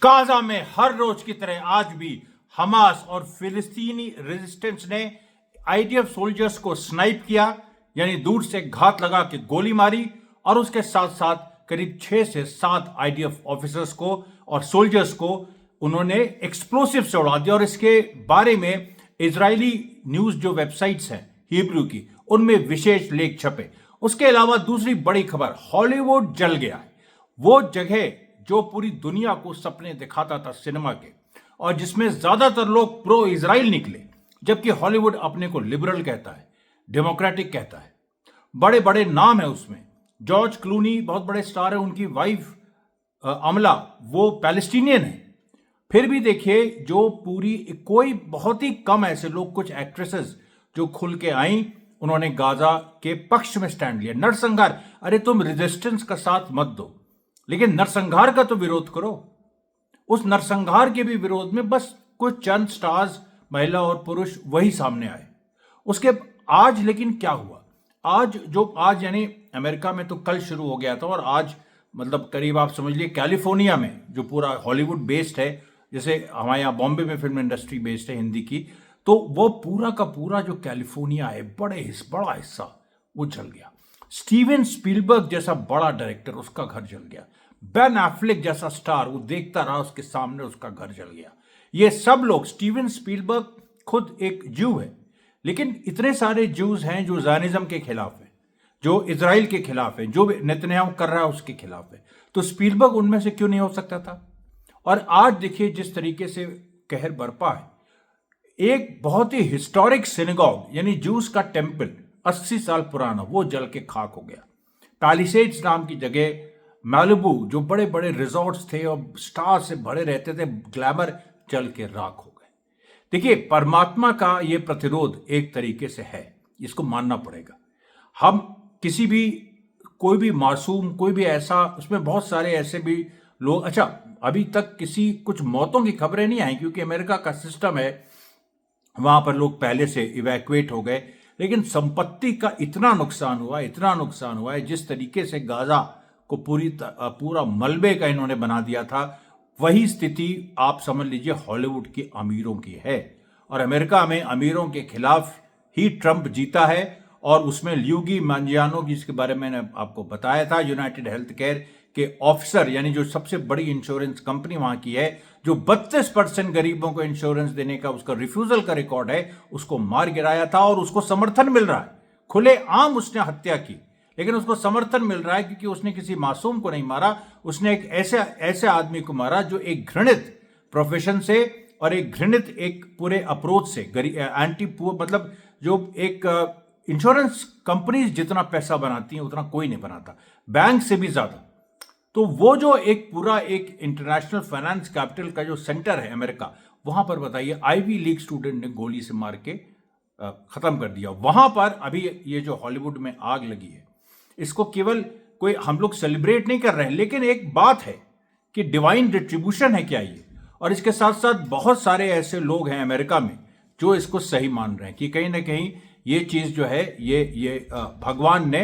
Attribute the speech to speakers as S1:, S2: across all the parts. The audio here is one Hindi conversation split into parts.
S1: गाजा में हर रोज की तरह आज भी हमास और फिलिस्तीनी रेजिस्टेंस ने आईडीएफ सोल्जर्स को स्नाइप किया, यानी दूर से घात लगा के गोली मारी, और उसके साथ साथ करीब 6 से 7 आईडीएफ ऑफिसर्स को और सोल्जर्स को उन्होंने एक्सप्लोसिव से उड़ा दिया। और इसके बारे में इजरायली न्यूज जो वेबसाइट्स हैं हिब्रू की, उनमें विशेष लेख छपे। उसके अलावा दूसरी बड़ी खबर, हॉलीवुड जल गया है। वो जगह जो पूरी दुनिया को सपने दिखाता था सिनेमा के, और जिसमें ज्यादातर लोग प्रो इजराइल निकले, जबकि हॉलीवुड अपने को लिबरल कहता है, डेमोक्रेटिक कहता है। बड़े बड़े नाम है उसमें। जॉर्ज क्लूनी बहुत बड़े स्टार है, उनकी वाइफ अमला वो पैलेस्टीनियन है। फिर भी देखिए, जो पूरी कोई बहुत ही कम ऐसे लोग, कुछ एक्ट्रेसेस जो खुल के आई, उन्होंने गाजा के पक्ष में स्टैंड लिया। नरसंहार, अरे तुम रेजिस्टेंस का साथ मत दो, लेकिन नरसंहार का तो विरोध करो। उस नरसंहार के भी विरोध में बस कुछ चंद स्टार्स, महिला और पुरुष, वही सामने आए। उसके आज लेकिन क्या हुआ? आज यानी अमेरिका में तो कल शुरू हो गया था, और आज मतलब करीब आप समझ लीजिए कैलिफोर्निया में, जो पूरा हॉलीवुड बेस्ड है, जैसे हमारे यहाँ बॉम्बे में फिल्म इंडस्ट्री बेस्ड है हिंदी की, तो वो पूरा का पूरा जो कैलिफोर्निया है, बड़ा हिस्सा वो जल गया। स्टीवन स्पीलबर्ग जैसा बड़ा डायरेक्टर, उसका घर जल गया। बेन एफ्लेक जैसा स्टार, वो देखता रहा उसके सामने, उसका घर जल गया। ये सब लोग, स्टीवन स्पीलबर्ग खुद एक ज्यू है, लेकिन इतने सारे ज्यूज हैं जो ज़ायनिज्म के खिलाफ है, जो इजराइल के खिलाफ है, जो नेतन्याहू कर रहा है उसके खिलाफ है। तो स्पीलबर्ग उनमें से क्यों नहीं हो सकता था? और आज देखिए जिस तरीके से कहर बरपा है। एक बहुत ही हिस्टोरिक सिनेगॉग, यानी जूस का टेम्पल, 80 साल पुराना, वो जल के खाक हो गया। पैलिसेड्स नाम की जगह, मैलिबू, जो बड़े बड़े रिजॉर्ट्स थे और स्टार से भरे रहते थे, ग्लैमर, जल के राख हो गए। देखिए, परमात्मा का ये प्रतिरोध एक तरीके से है, इसको मानना पड़ेगा। हम किसी भी, कोई भी मासूम, कोई भी ऐसा, उसमें बहुत सारे ऐसे भी लोग, अच्छा अभी तक किसी कुछ मौतों की खबरें नहीं आई, क्योंकि अमेरिका का सिस्टम है, वहां पर लोग पहले से इवैक्यूएट हो गए। लेकिन संपत्ति का इतना नुकसान हुआ है, जिस तरीके से गाजा को पूरा मलबे का इन्होंने बना दिया था, वही स्थिति आप समझ लीजिए हॉलीवुड के अमीरों की है। और अमेरिका में अमीरों के खिलाफ ही ट्रंप जीता है, और उसमें ल्यूगी मांजियानो, जिसके बारे में मैंने आपको बताया था, यूनाइटेड हेल्थ केयर के ऑफिसर, यानी जो सबसे बड़ी इंश्योरेंस कंपनी वहां की है, जो 32% गरीबों को इंश्योरेंस देने का उसका रिफ्यूजल का रिकॉर्ड है, उसको मार गिराया था। और उसको समर्थन मिल रहा है, खुलेआम उसने हत्या की, लेकिन उसको समर्थन मिल रहा है क्योंकि उसने किसी मासूम को नहीं मारा, उसने एक ऐसे आदमी को मारा जो एक घृणित प्रोफेशन से और एक घृणित एक पूरे अप्रोच से, एंटी पुअर, मतलब जो एक इंश्योरेंस कंपनीज जितना पैसा बनाती हैं उतना कोई नहीं बनाता, बैंक से भी ज्यादा। तो वो जो एक पूरा एक इंटरनेशनल फाइनेंस कैपिटल का जो सेंटर है अमेरिका, वहां पर बताइए आईवी लीग स्टूडेंट ने गोली से मार के खत्म कर दिया। वहां पर अभी ये जो हॉलीवुड में आग लगी है, इसको केवल कोई हम लोग सेलिब्रेट नहीं कर रहे हैं, लेकिन एक बात है कि डिवाइन डिस्ट्रीब्यूशन है क्या ये। और इसके साथ साथ बहुत सारे ऐसे लोग हैं अमेरिका में जो इसको सही मान रहे हैं कि कहीं ना कहीं ये चीज जो है, ये भगवान ने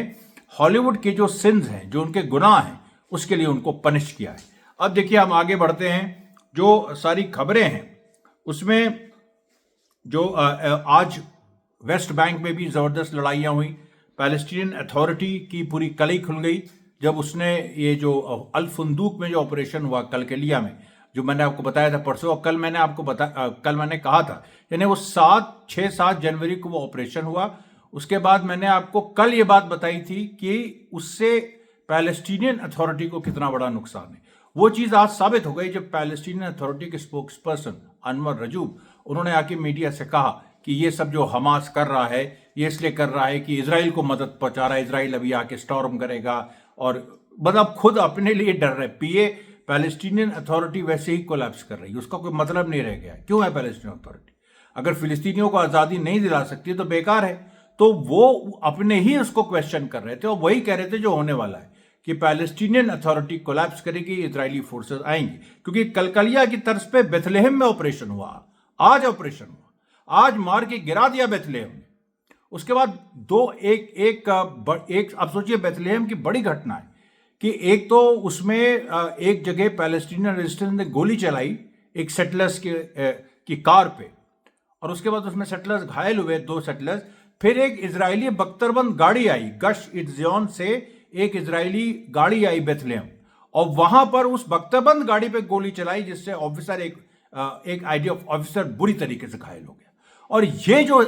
S1: हॉलीवुड के जो सिंस हैं, जो उनके गुनाह हैं, उसके लिए उनको पनिश किया है। अब देखिए, हम आगे बढ़ते हैं। जो सारी खबरें हैं उसमें जो आज वेस्ट बैंक में भी जबरदस्त लड़ाइयां हुई। पैलेस्टीनियन अथॉरिटी की पूरी कलई खुल गई जब उसने ये जो अल फुंदूक में जो ऑपरेशन हुआ कलकलिया में, जो मैंने आपको बताया था परसों, और कल मैंने कहा था, यानी वो 6-7 जनवरी को वो ऑपरेशन हुआ। उसके बाद मैंने आपको कल ये बात बताई थी कि उससे पैलेस्टीनियन अथॉरिटी को कितना बड़ा नुकसान है। वो चीज आज साबित हो गई जब पैलेस्टीनियन अथॉरिटी के स्पोक्स पर्सन अनवर रजूब, उन्होंने आके मीडिया से कहा कि ये सब जो हमास कर रहा है, ये इसलिए कर रहा है कि इजराइल को मदद पहुंचा रहा है, इजराइल अभी आके स्टॉर्म करेगा, और मतलब खुद अपने लिए डर रहे। पीए पैलेस्टीनियन अथॉरिटी वैसे ही कोलैप्स कर रही है, उसका कोई मतलब नहीं रह गया। क्यों है पैलेस्टीनियन अथॉरिटी? अगर फिलिस्तीनियों को आजादी नहीं दिला सकती तो बेकार है। तो वो अपने ही उसको क्वेश्चन कर रहे थे, और वही कह रहे थे जो होने वाला है, कि पैलेस्टीनियन अथॉरिटी कोलैप्स करेगी, इजरायली फोर्सेस आएंगी। क्योंकि कलकलिया की तर्ज पे बेथलेहम में ऑपरेशन हुआ, आज ऑपरेशन हुआ, आज मार के गिरा दिया बेथलेहम में। उसके बाद अब सोचिए बेथलेहम की बड़ी घटना है कि एक तो उसमें एक जगह पैलेस्टीनियन रेजिस्टेंस ने गोली चलाई एक सेटलर्स की कार पे, और उसके बाद उसमें सेटलर्स घायल हुए, 2 सेटलर्स। फिर एक इजरायली बख्तरबंद गाड़ी आई, गश इत्जियोन से एक इजरायली गाड़ी आई बेथलेहम, और वहां पर उस बख्तरबंद गाड़ी पे गोली चलाई, जिससे ऑफिसर एक आईडीएफ ऑफिसर बुरी तरीके से घायल हो गया। और ये जो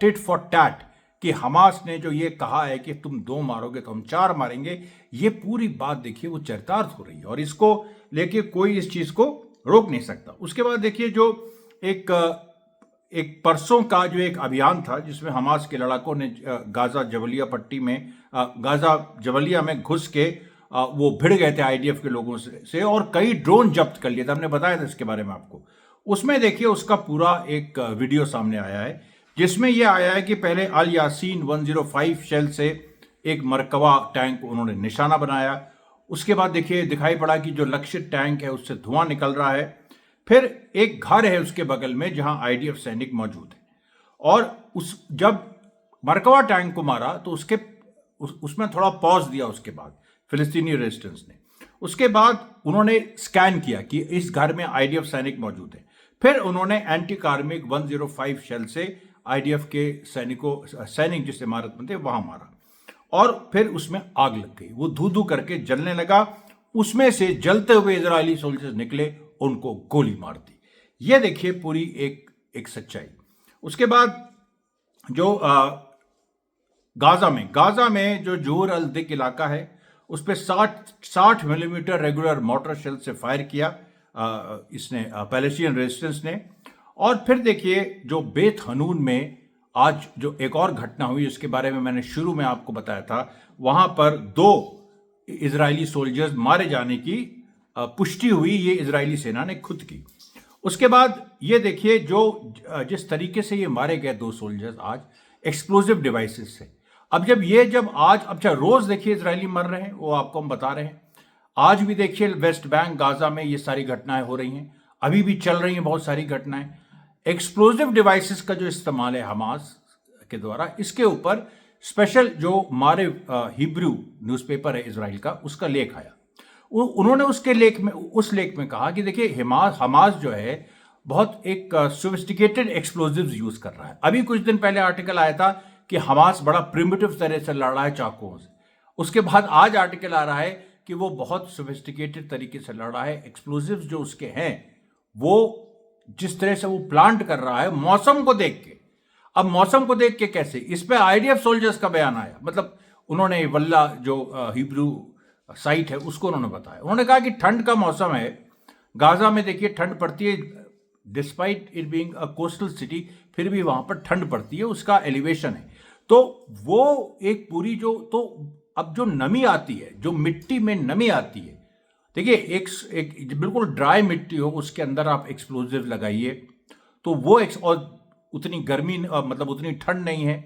S1: टिट फॉर टैट कि हमास ने जो ये कहा है कि तुम 2 मारोगे तो हम 4 मारेंगे, ये पूरी बात देखिए वो चरितार्थ हो रही है, और इसको लेके कोई इस चीज को रोक नहीं सकता। उसके बाद देखिए जो एक परसों का जो एक अभियान था जिसमें हमास के लड़ाकों ने गाजा जबलिया पट्टी में गाजा जबलिया में घुस के वो भिड़ गए थे आईडीएफ के लोगों से और कई ड्रोन जब्त कर लिए थे, हमने बताया था इसके बारे में आपको। उसमें देखिए उसका पूरा एक वीडियो सामने आया है जिसमें यह आया है कि पहले अल यासीन 105 शेल से एक मरकवा टैंक उन्होंने निशाना बनाया। उसके बाद देखिए दिखाई पड़ा कि जो लक्ष्य टैंक है उससे धुआं निकल रहा है। फिर एक घर है उसके बगल में जहां आईडीएफ सैनिक मौजूद है, और जब मरकवा टैंक को मारा तो उसमें थोड़ा पॉज दिया उसके बाद फिलिस्तीनी रेजिस्टेंस ने। उसके बाद उन्होंने स्कैन किया कि इस घर में आईडीएफ सैनिक मौजूद है। फिर उन्होंने एंटी कार्मिक 105 शेल से आईडीएफ के सैनिक जिस इमारत में थे वहां मारा, और फिर उसमें आग लग गई। वो धू धू करके जलने लगा, उसमें से जलते हुए इजरायली सोल्जर्स निकले, उनको गोली मार दी। ये देखिए पूरी एक सच्चाई। उसके बाद जो गाजा में जो जोर अल दिक इलाका है उस पर 60 मिलीमीटर रेगुलर मोर्टर शेल से फायर किया इसने पैलेस्टीनियन रेजिस्टेंस ने। और फिर देखिए जो बेत हनून में आज जो एक और घटना हुई इसके बारे में मैंने शुरू में आपको बताया था, वहां पर 2 इजरायली सोल्जर्स मारे जाने की पुष्टि हुई, ये इजरायली सेना ने खुद की। उसके बाद ये देखिए जो जिस तरीके से ये मारे गए 2 सोल्जर्स आज एक्सप्लोजिव डिवाइसेस से। जब आज अच्छा रोज देखिए इजरायली मर रहे हैं, वो आपको हम बता रहे हैं। आज भी देखिए वेस्ट बैंक गाजा में ये सारी घटनाएं हो रही हैं, अभी भी चल रही हैं बहुत सारी घटनाएं। एक्सप्लोजिव डिवाइसेस का जो इस्तेमाल है हमास के द्वारा, इसके ऊपर स्पेशल जो मारे हिब्रू न्यूज़पेपर है इजराइल का, उसका लेख आया। उन्होंने उस लेख में कहा कि देखिए हमास जो है बहुत एक सोफिस्टिकेटेड एक्सप्लोजिव्स यूज कर रहा है। अभी कुछ दिन पहले आर्टिकल आया था कि हमास बड़ा प्रिमिटिव तरह से लड़ रहा है चाकुओं से। उसके बाद आज आर्टिकल आ रहा है कि वो बहुत सोफिस्टिकेटेड तरीके से लड़ रहा है। एक्सप्लोजिव्स जो उसके हैं वो जिस तरह से वो प्लांट कर रहा है मौसम को देख के। अब मौसम को देख के कैसे, इस पे आईडीएफ सोल्जर्स का बयान आया। मतलब उन्होंने वल्ला जो हिब्रू साइट है उसको उन्होंने बताया। उन्होंने कहा कि ठंड का मौसम है, गाजा में देखिए ठंड पड़ती है, despite it being a coastal city फिर भी वहां पर ठंड पड़ती है, उसका एलिवेशन है। तो वो एक पूरी तो अब जो नमी आती है, जो मिट्टी में नमी आती है, देखिए एक बिल्कुल ड्राई मिट्टी हो उसके अंदर आप एक्सप्लोजिव लगाइए तो वो और उतनी गर्मी मतलब उतनी ठंड नहीं है,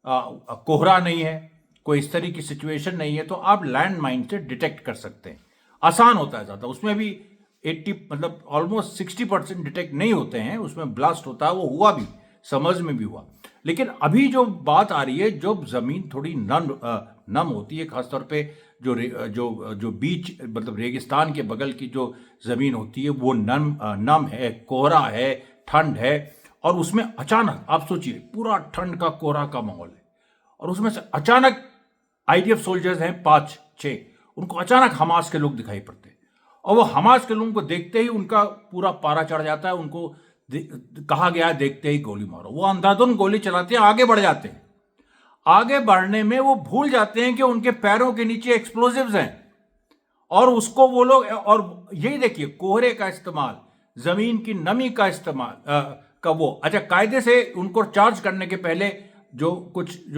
S1: कोहरा नहीं है, कोई इस तरह की सिचुएशन नहीं है, तो आप लैंड माइन से डिटेक्ट कर सकते हैं। आसान होता है ज़्यादा, उसमें भी 80 मतलब ऑलमोस्ट 60% डिटेक्ट नहीं होते हैं, उसमें ब्लास्ट होता है, वो हुआ भी समझ में भी हुआ। लेकिन अभी जो बात आ रही है, जब जमीन थोड़ी नम होती है, खासतौर पे जो बीच मतलब रेगिस्तान के बगल की जो जमीन होती है वो नम है, कोहरा है, ठंड है, और उसमें अचानक आप सोचिए पूरा ठंड का कोहरा का माहौल है, और उसमें से अचानक आईडीएफ सोल्जर्स हैं 5-6, उनको अचानक हमास के लोग दिखाई पड़ते हैं, और वो हमास के लोगों को देखते ही उनका पूरा पारा चढ़ जाता है। उनको कहा गया है देखते ही गोली मारो, वो अंधाधुंध गोली चलाते हैं, आगे बढ़ जाते हैं। आगे बढ़ने में वो भूल जाते हैं कि उनके पैरों के नीचे एक्सप्लोजिव्स हैं, और उसको वो लोग, और यही देखिए कोहरे का इस्तेमाल, जमीन की नमी का इस्तेमाल का वो अच्छा कायदे से उनको चार्ज करने के पहले जो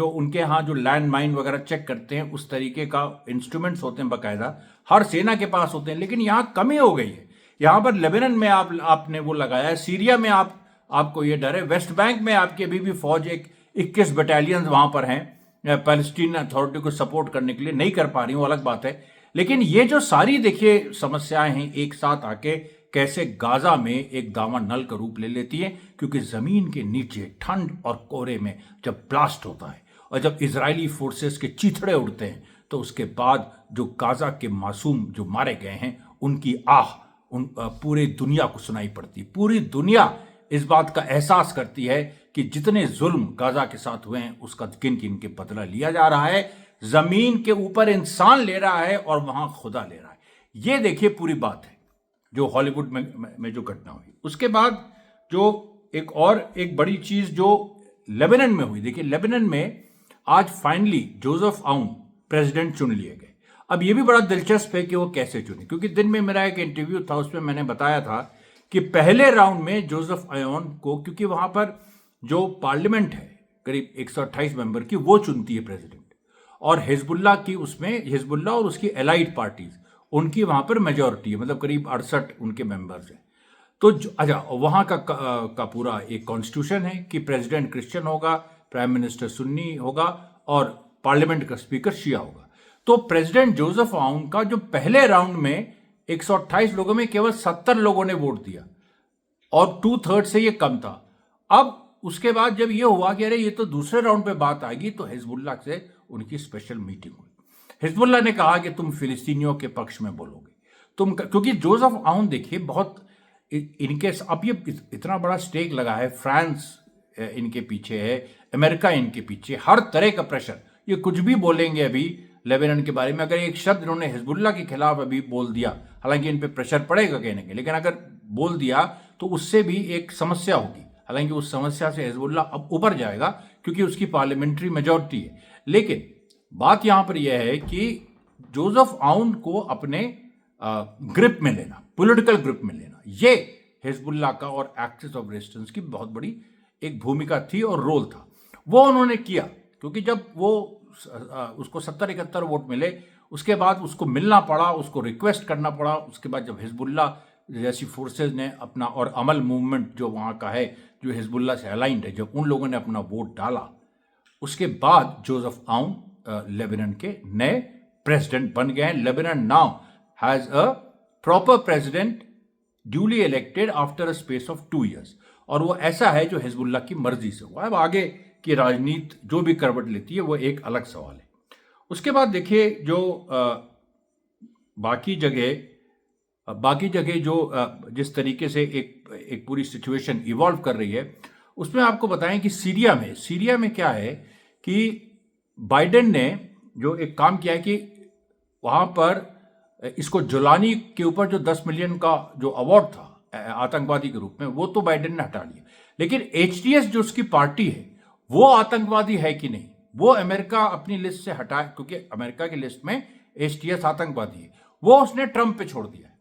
S1: उनके यहाँ जो लैंड माइन वगैरह चेक करते हैं उस तरीके का इंस्ट्रूमेंट्स होते हैं बाकायदा, हर सेना के पास होते हैं। लेकिन यहाँ कमी हो गई है। यहाँ पर लेबनान में आपने वो लगाया है, सीरिया में आपको ये डर है, वेस्ट बैंक में आपकी अभी भी फौज 21 बटालियन वहां पर हैं पैलेस्टीन अथॉरिटी को सपोर्ट करने के लिए, नहीं कर पा रही, वो अलग बात है। लेकिन ये जो सारी देखिए समस्याएं हैं एक साथ आके कैसे गाजा में एक दावा नल का रूप ले लेती है, क्योंकि जमीन के नीचे ठंड और कोहरे में जब ब्लास्ट होता है और जब इजरायली फोर्सेस के चीथड़े उड़ते हैं तो उसके बाद जो गाजा के मासूम जो मारे गए हैं उनकी पूरे दुनिया को सुनाई पड़ती है। पूरी दुनिया इस बात का एहसास करती है कि जितने जुल्म गाजा के साथ हुए हैं उसका किन किन के बदला लिया जा रहा है। जमीन के ऊपर इंसान ले रहा है और वहां खुदा ले रहा है। ये देखिए पूरी बात है जो हॉलीवुड में जो घटना हुई। उसके बाद जो एक बड़ी चीज जो लेबनान में हुई, देखिए लेबनान में आज फाइनली जोसेफ आउन प्रेसिडेंट चुन लिए गए। अब ये भी बड़ा दिलचस्प है कि वो कैसे चुने, क्योंकि दिन में मेरा एक इंटरव्यू था, उसमें मैंने बताया था कि पहले राउंड में जोसेफ आउन को, क्योंकि वहां पर जो पार्लियामेंट है करीब 128 मेंबर की, वो चुनती है प्रेसिडेंट, और हिजबुल्ला और उसकी एलाइड पार्टीज उनकी वहां पर मेजोरिटी है, मतलब करीब 68 उनके मेंबर्स हैं। तो अच्छा, वहां का पूरा एक कॉन्स्टिट्यूशन है कि प्रेसिडेंट क्रिश्चियन होगा, प्राइम मिनिस्टर सुन्नी होगा और पार्लियामेंट का स्पीकर शिया होगा। तो प्रेसिडेंट जोसेफ आउन का जो पहले राउंड में 128 लोगों में केवल 70 लोगों ने वोट दिया और 2/3 से ये कम था। अब उसके बाद जब ये हुआ कि अरे ये तो दूसरे राउंड पे बात आएगी, तो हिजबुल्ला से उनकी स्पेशल मीटिंग हुई। हिजबुल्ला ने कहा कि तुम फिलिस्तीनियों के पक्ष में बोलोगे, क्योंकि जोसेफ आउन देखिए बहुत इनके, अब ये इतना बड़ा स्टेक लगा है, फ्रांस इनके पीछे है, अमेरिका इनके पीछे, हर तरह का प्रेशर। ये कुछ भी बोलेंगे अभी लेबनान के बारे में, अगर एक शब्द इन्होंने हिजबुल्ला के खिलाफ अभी बोल दिया, हालांकि इन पे प्रेशर पड़ेगा कहने के, लेकिन अगर बोल दिया तो उससे भी एक समस्या होगी। हालांकि उस समस्या से हिजबुल्ला अब ऊपर जाएगा क्योंकि उसकी पार्लियामेंट्री मेजॉरिटी है। लेकिन बात यहां पर यह है कि जोसेफ आउन को अपने ग्रिप में लेना, पॉलिटिकल ग्रिप में लेना, ये हिजबुल्ला का और एक्सिस ऑफ रेजिस्टेंस की बहुत बड़ी एक भूमिका थी और रोल था। वो उन्होंने किया, क्योंकि जब वो उसको 70-71 वोट मिले, उसके बाद उसको मिलना पड़ा, उसको रिक्वेस्ट करना पड़ा। उसके बाद जब हिजबुल्ला जैसी फोर्सेज ने अपना, और अमल मूवमेंट जो वहाँ का है जो हिजबुल्ला से अलाइंड है, जब उन लोगों ने अपना वोट डाला, उसके बाद जोसेफ आउन लेबनान के नए प्रेसिडेंट बन गए हैं। Lebanon now has a proper president duly elected after a space of 2 years, और वो ऐसा है जो हिजबुल्ला की मर्जी से हुआ है। अब आगे की राजनीति जो भी करवट लेती है वो एक अलग सवाल है। उसके बाद देखिए जो बाकी जगह जो जिस तरीके से एक पूरी सिचुएशन इवॉल्व कर रही है, उसमें आपको बताएं कि सीरिया में क्या है कि बाइडेन ने जो एक काम किया है कि वहां पर इसको जुलानी के ऊपर जो 10 मिलियन का जो अवार्ड था आतंकवादी के रूप में, वो तो बाइडेन ने हटा लिया, लेकिन एचटीएस जो उसकी पार्टी है वो आतंकवादी है कि नहीं, वो अमेरिका अपनी लिस्ट से हटाए, क्योंकि अमेरिका की लिस्ट में एचटीएस आतंकवादी है, वो उसने ट्रंप पे छोड़ दिया है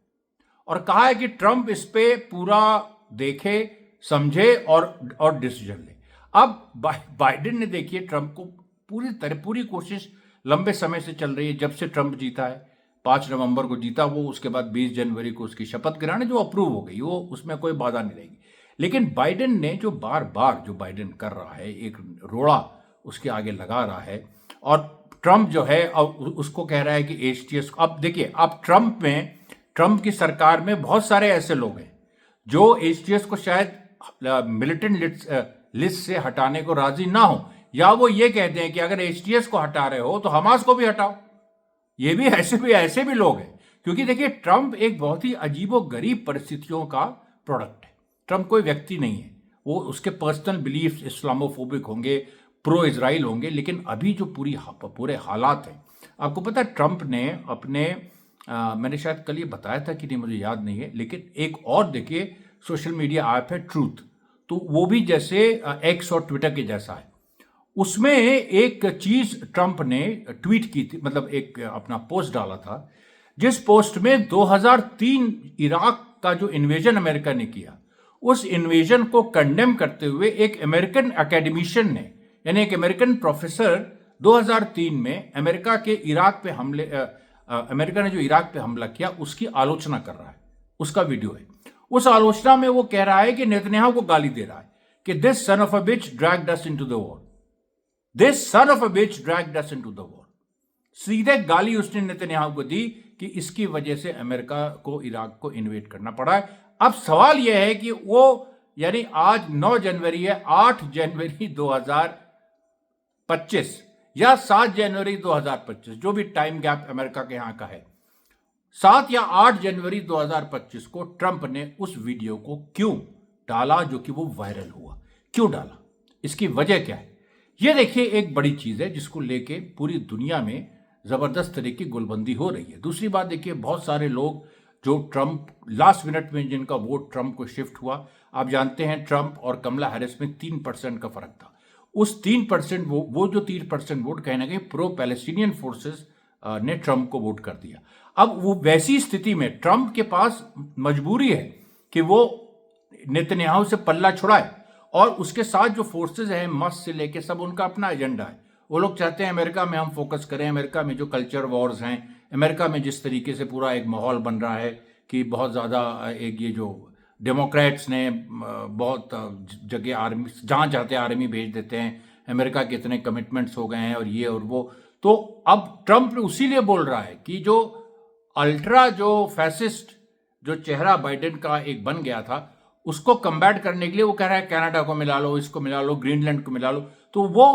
S1: और कहा है कि ट्रंप इस पे पूरा देखे, समझे और डिसीजन ले। अब बाइडेन ने देखिए ट्रंप को पूरी कोशिश लंबे समय से चल रही है, जब से ट्रंप जीता है, 5 नवंबर को जीता वो, उसके बाद 20 जनवरी को उसकी शपथ ग्रहण जो अप्रूव हो गई, वो उसमें कोई बाधा नहीं रहेगी। लेकिन बाइडेन ने जो बार बार जो बाइडेन कर रहा है, एक रोड़ा उसके आगे लगा रहा है, और ट्रंप जो है अब उसको कह रहा है कि एचटीएस, अब देखिए अब ट्रंप की सरकार में बहुत सारे ऐसे लोग हैं जो एचटीएस को शायद मिलिटेंट लिस्ट से हटाने को राजी ना हो, या वो ये कहते हैं कि अगर एचटीएस को हटा रहे हो तो हमास को भी हटाओ। ये भी ऐसे भी लोग हैं, क्योंकि देखिए ट्रंप एक बहुत ही अजीबोगरीब परिस्थितियों का प्रोडक्ट है। ट्रंप कोई व्यक्ति नहीं है, वो उसके पर्सनल बिलीफ इस्लामोफोबिक होंगे, प्रो इजराइल होंगे, लेकिन अभी जो पूरे हालात हैं, आपको पता है ट्रंप ने अपने मैंने शायद कल ये बताया था कि नहीं मुझे याद नहीं है, लेकिन एक और देखिए सोशल मीडिया ऐप है ट्रूथ, तो वो भी जैसे एक्स और ट्विटर के जैसा है। उसमें एक चीज ट्रंप ने ट्वीट की थी, मतलब एक अपना पोस्ट डाला था, जिस पोस्ट में 2003 इराक का जो इन्वेजन अमेरिका ने किया, उस इन्वेजन को कंडेम करते हुए एक अमेरिकन एकेडमिशियन ने, यानी एक अमेरिकन प्रोफेसर 2003 में अमेरिका ने जो इराक पे हमला किया उसकी आलोचना कर रहा है। उसका वीडियो है। उस आलोचना में वो कह रहा है कि नेतन्याहू को गाली दे रहा है कि this son of a bitch dragged us into the war, this son of a bitch dragged us into the war. सीधे गाली उसने नेतन्याहू को दी कि इसकी वजह से अमेरिका को इराक को इन्वेड करना पड़ा है। अब सवाल यह है कि वो, यानी आज 9 जनवरी है, 8 जनवरी 2025, या 7 जनवरी 2025, जो भी टाइम गैप अमेरिका के यहां का है, 7 या 8 जनवरी 2025 को ट्रंप ने उस वीडियो को क्यों डाला जो कि वो वायरल हुआ? क्यों डाला? इसकी वजह क्या है? ये देखिए एक बड़ी चीज है जिसको लेके पूरी दुनिया में जबरदस्त तरह की गोलबंदी हो रही है। दूसरी बात देखिए, बहुत सारे लोग जो ट्रंप लास्ट मिनट में जिनका वोट ट्रंप को शिफ्ट हुआ, आप जानते हैं ट्रंप और कमला हैरिस में 3% का फर्क था। उस 3% वो जो 3% वोट कहीं ना कहीं प्रो पैलेस्टीनियन फोर्सेस ने ट्रंप को वोट कर दिया। अब वो वैसी स्थिति में ट्रंप के पास मजबूरी है कि वो नेतन्याहू से पल्ला छुड़ाए, और उसके साथ जो फोर्सेस हैं मस्क से लेके सब, उनका अपना एजेंडा है। वो लोग चाहते हैं अमेरिका में हम फोकस करें, अमेरिका में जो कल्चर वॉर्स हैं, अमेरिका में जिस तरीके से पूरा एक माहौल बन रहा है कि बहुत ज़्यादा एक ये जो डेमोक्रेट्स ने बहुत जगह आर्मी जहाँ चाहते आर्मी भेज देते हैं, अमेरिका के इतने कमिटमेंट्स हो गए हैं और ये और वो। तो अब ट्रंप उसी लिए बोल रहा है कि जो अल्ट्रा जो फैसिस्ट जो चेहरा बाइडेन का एक बन गया था, उसको कम्बैट करने के लिए वो कह रहा है कनाडा को मिला लो, इसको मिला लो, ग्रीनलैंड को मिला लो। तो वो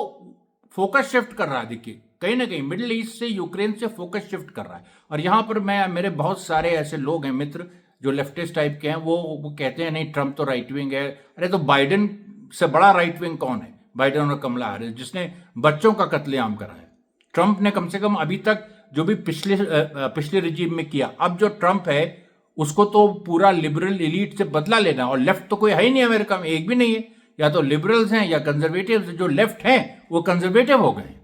S1: फोकस शिफ्ट कर रहा है। देखिए कहीं ना कहीं मिडिल ईस्ट से, यूक्रेन से फोकस शिफ्ट कर रहा है। और यहाँ पर मेरे बहुत सारे ऐसे लोग हैं, मित्र जो लेफ्टिस्ट टाइप के हैं, वो कहते हैं नहीं ट्रंप तो राइट विंग है। अरे तो बाइडेन से बड़ा राइट विंग कौन है? बाइडेन और कमला हैरिस, जिसने बच्चों का कत्लेआम करा है। ट्रंप ने कम से कम अभी तक जो भी पिछले रिजीम में किया, अब जो ट्रंप है उसको तो पूरा लिबरल एलीट से बदला लेना। और लेफ्ट तो कोई है ही नहीं अमेरिका में, एक भी नहीं है। या तो लिबरल्स हैं या कंजर्वेटिव। जो लेफ्ट हैं वो कंजर्वेटिव हो गए।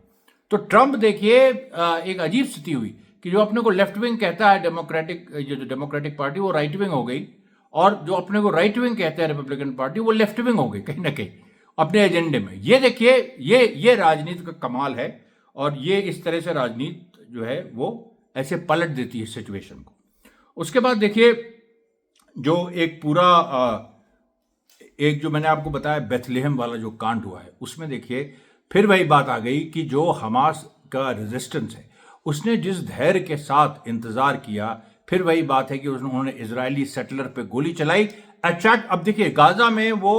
S1: तो ट्रंप देखिए एक अजीब स्थिति हुई कि जो अपने को लेफ्ट विंग कहता है डेमोक्रेटिक, जो डेमोक्रेटिक पार्टी, वो राइट विंग हो गई, और जो अपने को राइट विंग कहते हैं रिपब्लिकन पार्टी, वो लेफ्ट विंग हो गई कहीं ना कहीं अपने एजेंडे में। ये देखिए ये राजनीति का कमाल है, और ये इस तरह से राजनीति जो है वो ऐसे पलट देती है सिचुएशन को। उसके बाद देखिए जो एक पूरा एक जो मैंने आपको बताया बेथलेहम वाला जो कांड हुआ है, उसमें देखिए फिर वही बात आ गई कि जो हमास का रेजिस्टेंस है उसने जिस धैर्य के साथ इंतजार किया, फिर वही बात है कि उन्होंने इजरायली सेटलर पे गोली चलाई, अटैक। अब देखिए गाजा में वो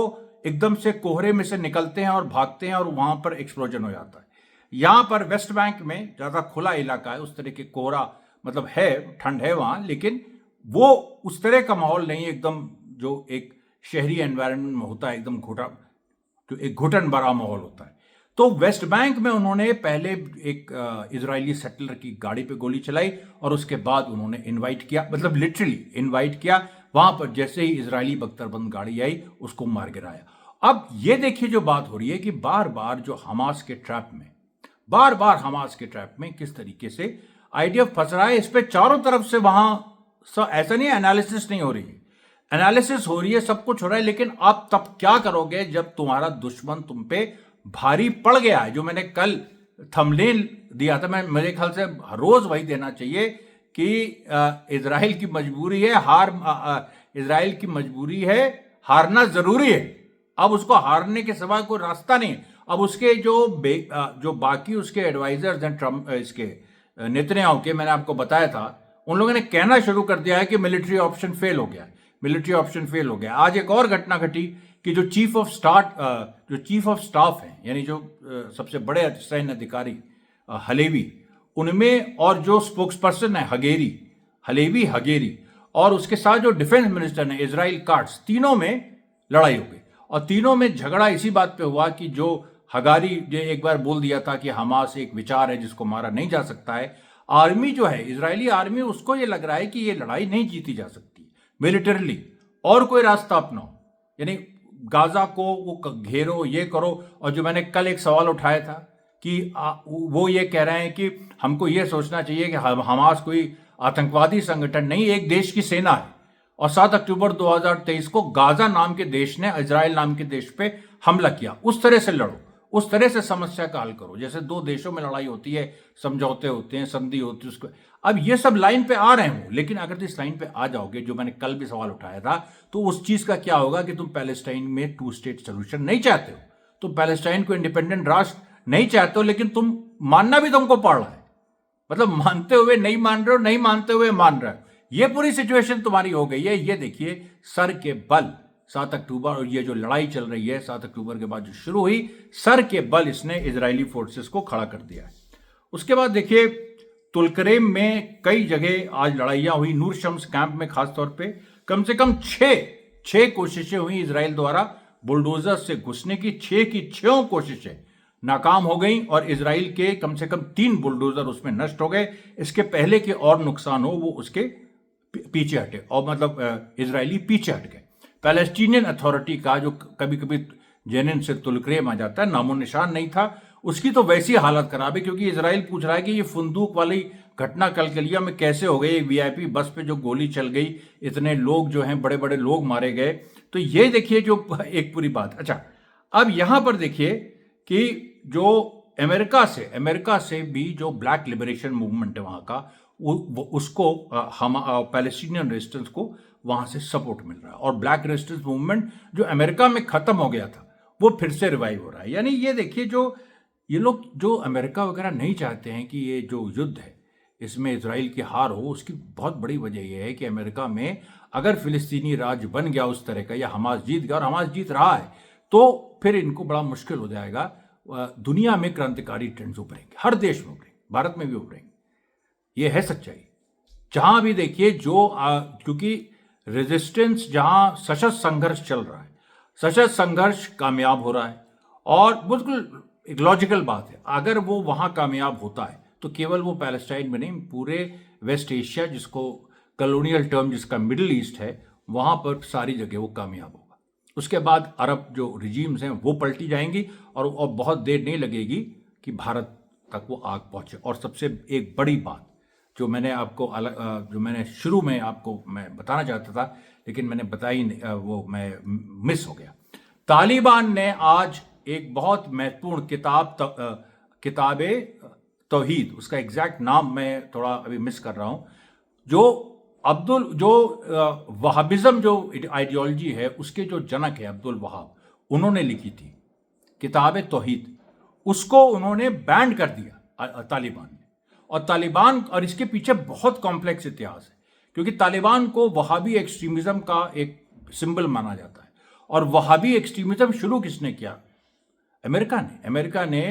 S1: एकदम से कोहरे में से निकलते हैं और भागते हैं और वहां पर एक्सप्लोजन हो जाता है। यहां पर वेस्ट बैंक में ज्यादा खुला इलाका है, उस तरह के कोहरा मतलब है, ठंड है वहां, लेकिन वो उस तरह का माहौल नहीं है एकदम जो एक शहरी एनवायरनमेंट में होता है, एकदम जो एक घुटन भरा माहौल होता है। तो वेस्ट बैंक में उन्होंने पहले एक इजरायली सेटलर की गाड़ी पे गोली चलाई, और उसके बाद उन्होंने इनवाइट किया, मतलब लिटरली इनवाइट किया। वहां पर जैसे ही इजरायली बख्तरबंद गाड़ी आई उसको मार गिराया। अब ये देखिए जो बात हो रही है कि बार बार जो हमास के ट्रैप में किस तरीके से आईडीएफ फंस रहा है। इस पे चारों तरफ से वहां ऐसा नहीं है एनालिसिस नहीं हो रही है, एनालिसिस हो रही है, सब कुछ हो रहा है। लेकिन आप तब क्या करोगे जब तुम्हारा दुश्मन तुम पे भारी पड़ गया है? जो मैंने कल थंबनेल दिया था, मेरे ख्याल से रोज वही देना चाहिए कि इजराइल की मजबूरी है इजराइल की मजबूरी है, हारना जरूरी है। अब उसको हारने के सिवा कोई रास्ता नहीं। अब उसके जो बाकी उसके एडवाइजर्स हैं ट्रम्प इसके नेतन्याहू के, मैंने आपको बताया था, उन लोगों ने कहना शुरू कर दिया है कि मिलिट्री ऑप्शन फेल हो गया। आज एक और घटना घटी कि जो चीफ ऑफ स्टाफ हैं, यानी जो सबसे बड़े सैन्य अधिकारी हलेवी, उनमें और जो स्पोक्स पर्सन है हगेरी, और उसके साथ जो डिफेंस मिनिस्टर है इजराइल काट्स, तीनों में लड़ाई हो गई। और तीनों में झगड़ा इसी बात पे हुआ कि जो हगारी ने एक बार बोल दिया था कि हमास एक विचार है जिसको मारा नहीं जा सकता है। आर्मी जो है इजरायली आर्मी, उसको ये लग रहा है कि ये लड़ाई नहीं जीती जा सकती मिलिटरली, और कोई रास्ता अपनाओ, यानी गाजा को वो घेरो, ये करो। और जो मैंने कल एक सवाल उठाया था कि वो ये कह रहे हैं कि हमको ये सोचना चाहिए कि हमास कोई आतंकवादी संगठन नहीं, एक देश की सेना है। और 7 अक्टूबर 2023 को गाजा नाम के देश ने इजराइल नाम के देश पे हमला किया। उस तरह से लड़ो, उस तरह से समस्या का हल करो, जैसे दो देशों में लड़ाई होती है, समझौते होते हैं, संधि होती है उसको। अब ये सब लाइन पे आ रहे हो, लेकिन अगर इस लाइन पे आ जाओगे, जो मैंने कल भी सवाल उठाया था, तो उस चीज का क्या होगा कि तुम पैलेस्टाइन में 2 स्टेट सोल्यूशन नहीं चाहते हो, तुम पैलेस्टाइन को इंडिपेंडेंट राष्ट्र नहीं चाहते हो, लेकिन तुम मानना भी तुमको पड़ रहा है, मतलब मानते हुए नहीं मान रहे हो, नहीं मानते हुए मान रहे हो। ये पूरी सिचुएशन तुम्हारी हो गई है। ये देखिए सर के बल 7 अक्टूबर, और ये जो लड़ाई चल रही है 7 अक्टूबर के बाद जो शुरू हुई, सर के बल इसने इजरायली फोर्सेस को खड़ा कर दिया है। उसके बाद देखिए तुलकरेम में कई जगह आज लड़ाइयां हुई। नूर शम्स कैंप में खासतौर पे कम से कम छह कोशिशें हुई इसराइल द्वारा बुलडोजर से घुसने की। छह कोशिशें नाकाम हो गई और इसराइल के कम से कम 3 बुलडोजर उसमें नष्ट हो गए। इसके पहले के और नुकसान हो वो उसके पीछे हटे, और मतलब इसराइली पीछे हट गए। पैलेस्टीनियन अथॉरिटी का जो कभी कभी जेनिन से तुलकरेम आ जाता है, नामो निशान नहीं था। उसकी तो वैसी हालत खराब है क्योंकि इसराइल पूछ रहा है कि ये फुंदूक वाली घटना कलकलिया में कैसे हो गई, वीआईपी बस पे जो गोली चल गई, इतने लोग जो हैं, बड़े बड़े लोग मारे गए। तो ये देखिए जो एक पूरी बात। अच्छा, अब यहां पर देखिए कि जो अमेरिका से भी जो ब्लैक लिबरेशन मूवमेंट है वहां का, उसको हम पैलेस्टीनियन रेजिस्टेंस को वहां से सपोर्ट मिल रहा है, और ब्लैक रेजिस्टेंस मूवमेंट जो अमेरिका में खत्म हो गया था वो फिर से रिवाइव हो रहा है। यानी ये देखिए जो ये लोग जो अमेरिका वगैरह नहीं चाहते हैं कि ये जो युद्ध है इसमें इजराइल की हार हो, उसकी बहुत बड़ी वजह यह है कि अमेरिका में अगर फिलिस्तीनी राज्य बन गया उस तरह का, या हमास जीत गया, और हमास जीत रहा है, तो फिर इनको बड़ा मुश्किल हो जाएगा। दुनिया में क्रांतिकारी ट्रेंड्स उभरेंगे, हर देश में उभरेंगे, भारत में भी उभरेंगे। ये है सच्चाई। जहां भी देखिए जो क्योंकि रेजिस्टेंस, जहां सशस्त्र संघर्ष चल रहा है, सशस्त्र संघर्ष कामयाब हो रहा है, और बिल्कुल एक लॉजिकल बात है, अगर वो वहां कामयाब होता है तो केवल वो पैलेस्टाइन में नहीं, पूरे वेस्ट एशिया, जिसको कॉलोनियल टर्म जिसका मिडिल ईस्ट है, वहां पर सारी जगह वो कामयाब होगा। उसके बाद अरब जो रिजीम्स हैं वो पलटी जाएंगी, और बहुत देर नहीं लगेगी कि भारत तक वो आग पहुंचे। और सबसे एक बड़ी बात जो मैंने आपको जो मैंने शुरू में आपको मैं बताना चाहता था लेकिन मैंने बताई नहीं, वो मैं मिस हो गया। तालिबान ने आज एक बहुत महत्वपूर्ण किताबे तौहीद, उसका एग्जैक्ट नाम मैं थोड़ा अभी मिस कर रहा हूं, जो वहाबिज्म जो आइडियोलॉजी है उसके जो जनक है अब्दुल वहाब, उन्होंने लिखी थी किताब तौहीद। उसको उन्होंने बैन कर दिया तालिबान ने। और तालिबान, और इसके पीछे बहुत कॉम्प्लेक्स इतिहास है क्योंकि तालिबान को वहाबी एक्सट्रीमिज्म का एक सिंबल माना जाता है। और वहाबी एक्सट्रीमिज्म शुरू किसने किया? अमेरिका ने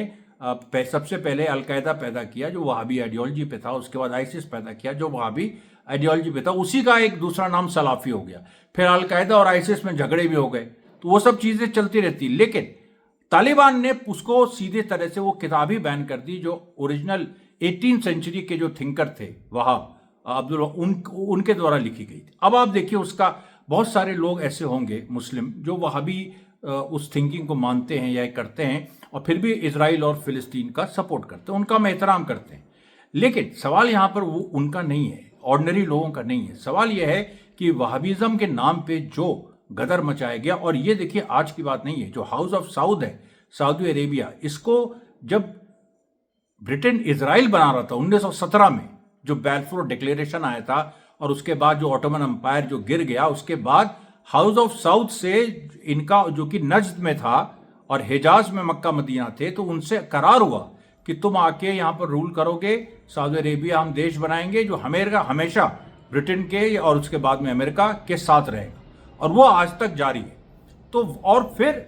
S1: सबसे पहले अलकायदा पैदा किया जो वहाबी आइडियोलॉजी पे था, उसके बाद आईसिस पैदा किया जो वहाबी आइडियोलॉजी पे था, उसी का एक दूसरा नाम सलाफी हो गया। फिर अलकायदा और आईसिस में झगड़े भी हो गए, तो वो सब चीजें चलती रहती। लेकिन तालिबान ने उसको सीधे तरह से वो किताब ही बैन कर दी जो ओरिजिनल 18th सेंचुरी के जो थिंकर थे वहाब अब्दुल, उनके द्वारा लिखी गई थी। अब आप देखिए उसका बहुत सारे लोग ऐसे होंगे मुस्लिम जो वहाबी उस थिंकिंग को मानते हैं या करते हैं, और फिर भी इजराइल और फिलिस्तीन का सपोर्ट करते हैं, उनका हम एहतराम करते हैं। लेकिन सवाल यहाँ पर वो उनका नहीं है, ऑर्डिनरी लोगों का नहीं है। सवाल यह है कि वहाबिज्म के नाम पे जो गदर मचाया गया, और ये देखिए आज की बात नहीं है, जो हाउस ऑफ साउद है सऊदी अरेबिया, इसको जब ब्रिटेन इजराइल बना रहा था 1917 में, जो बैलफोर डिक्लेरेशन आया था, और उसके बाद जो ऑटोमन एम्पायर जो गिर गया, उसके बाद हाउस ऑफ साउद से इनका जो कि नज्द में था और हिजाज में मक्का मदीना थे, तो उनसे करार हुआ कि तुम आके यहाँ पर रूल करोगे, सऊदी अरेबिया हम देश बनाएंगे जो हमेशा ब्रिटेन के और उसके बाद में अमेरिका के साथ रहेगा, और वो आज तक जारी है। तो और फिर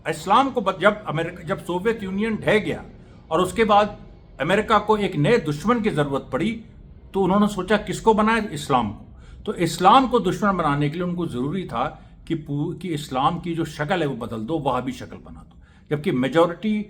S1: इस्लाम को जब सोवियत यूनियन ढह गया और उसके बाद अमेरिका को एक नए दुश्मन की जरूरत पड़ी, तो उन्होंने सोचा किसको बनाए? इस्लाम को। तो इस्लाम को दुश्मन बनाने के लिए उनको जरूरी था कि इस्लाम की जो शक्ल है वो बदल दो, वहाबी शक्ल बना दो। जबकि मेजॉरिटी,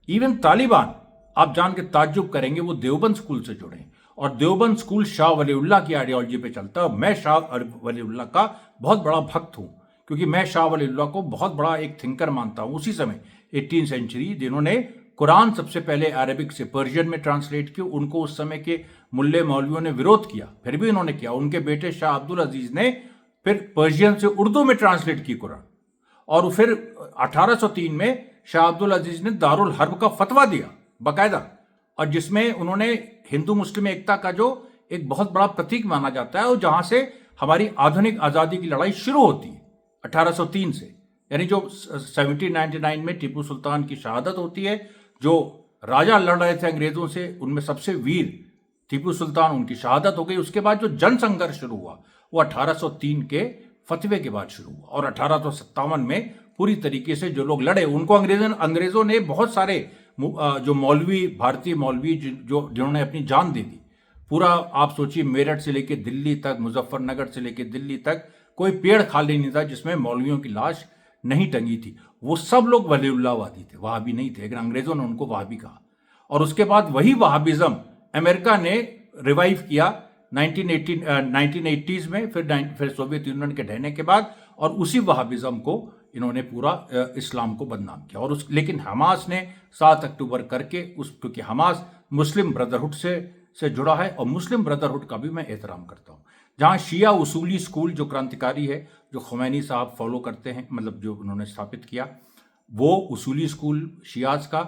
S1: इवन तालिबान, आप जान के ताज्जुब करेंगे, वो देवबंद स्कूल से जुड़े हैं, और देवबंद स्कूल शाह वलीउल्लाह की आइडियोलॉजी पे चलता है। मैं शाह वलीउल्लाह का बहुत बड़ा भक्त हूं क्योंकि मैं शाह वलीउल्लाह को बहुत बड़ा एक थिंकर मानता हूं। उसी समय 18th सेंचुरी जिन्होंने कुरान सबसे पहले अरबिक से पर्शियन में ट्रांसलेट किया, उनको उस समय के मुल्ले मौलवियों ने विरोध किया, फिर भी उन्होंने किया। उनके बेटे शाह अब्दुल अजीज ने फिर पर्शियन से उर्दू में ट्रांसलेट की कुरान, और फिर 1803 में शाह अब्दुल अजीज ने दारुल हर्ब का फतवा दिया बाकायदा, और जिसमें उन्होंने हिंदू मुस्लिम एकता का जो एक बहुत बड़ा प्रतीक माना जाता है, और जहां से हमारी आधुनिक आजादी की लड़ाई शुरू होती है 1803 से, यानी जो 1799 में टीपू सुल्तान की शहादत होती है, जो राजा लड़ रहे थे अंग्रेजों से, उनमें सबसे वीर टीपू सुल्तान, उनकी शहादत हो गई। उसके बाद जो जन संघर्ष शुरू हुआ वो 1803 के फतवे के बाद शुरू हुआ। और 1857 में पूरी तरीके से जो लोग लड़े उनको अंग्रेजों ने बहुत सारे जो मौलवी, भारतीय मौलवी जिन्होंने अपनी जान दे दी। पूरा आप सोचिए, मेरठ से लेके दिल्ली तक, मुजफ्फरनगर से लेके दिल्ली तक कोई पेड़ खाली नहीं था जिसमें मौलवियों की लाश नहीं टंगी थी। वो सब लोग वलीउल्लाहवादी थे, वहाबी नहीं थे, लेकिन अंग्रेजों ने उनको वहाबी कहा। और उसके बाद वही वहाबिज्म अमेरिका ने रिवाइव किया 1980s में, फिर सोवियत यूनियन के ढहने के बाद, और उसी वहाबिज्म को इन्होंने पूरा इस्लाम को बदनाम किया। और लेकिन हमास ने 7 अक्टूबर करके क्योंकि हमास मुस्लिम ब्रदरहुड से जुड़ा है, और मुस्लिम ब्रदरहुड का भी मैं एहतराम करता हूँ। जहाँ शिया उसूली स्कूल जो क्रांतिकारी है, जो खुमैनी साहब फॉलो करते हैं, मतलब जो उन्होंने स्थापित किया, वो उसूली स्कूल शियाज का,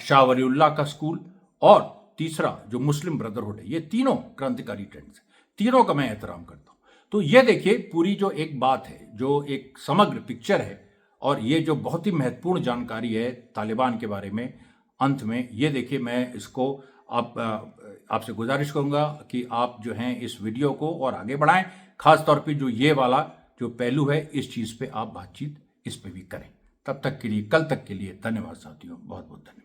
S1: शाह वलीउल्लाह का स्कूल, और तीसरा जो मुस्लिम ब्रदरहुड है, ये तीनों क्रांतिकारी ट्रेंड्स हैं, तीनों का मैं एहतराम करता हूँ। तो ये देखिए पूरी जो एक बात है, जो एक समग्र पिक्चर है, और ये जो बहुत ही महत्वपूर्ण जानकारी है तालिबान के बारे में, अंत में ये देखिए मैं इसको आपसे गुजारिश करूंगा कि आप जो हैं इस वीडियो को और आगे बढ़ाएं, खास तौर पे जो ये वाला जो पहलू है, इस चीज़ पे आप बातचीत इस पे भी करें। तब तक के लिए, कल तक के लिए धन्यवाद साथियों, बहुत बहुत धन्यवाद।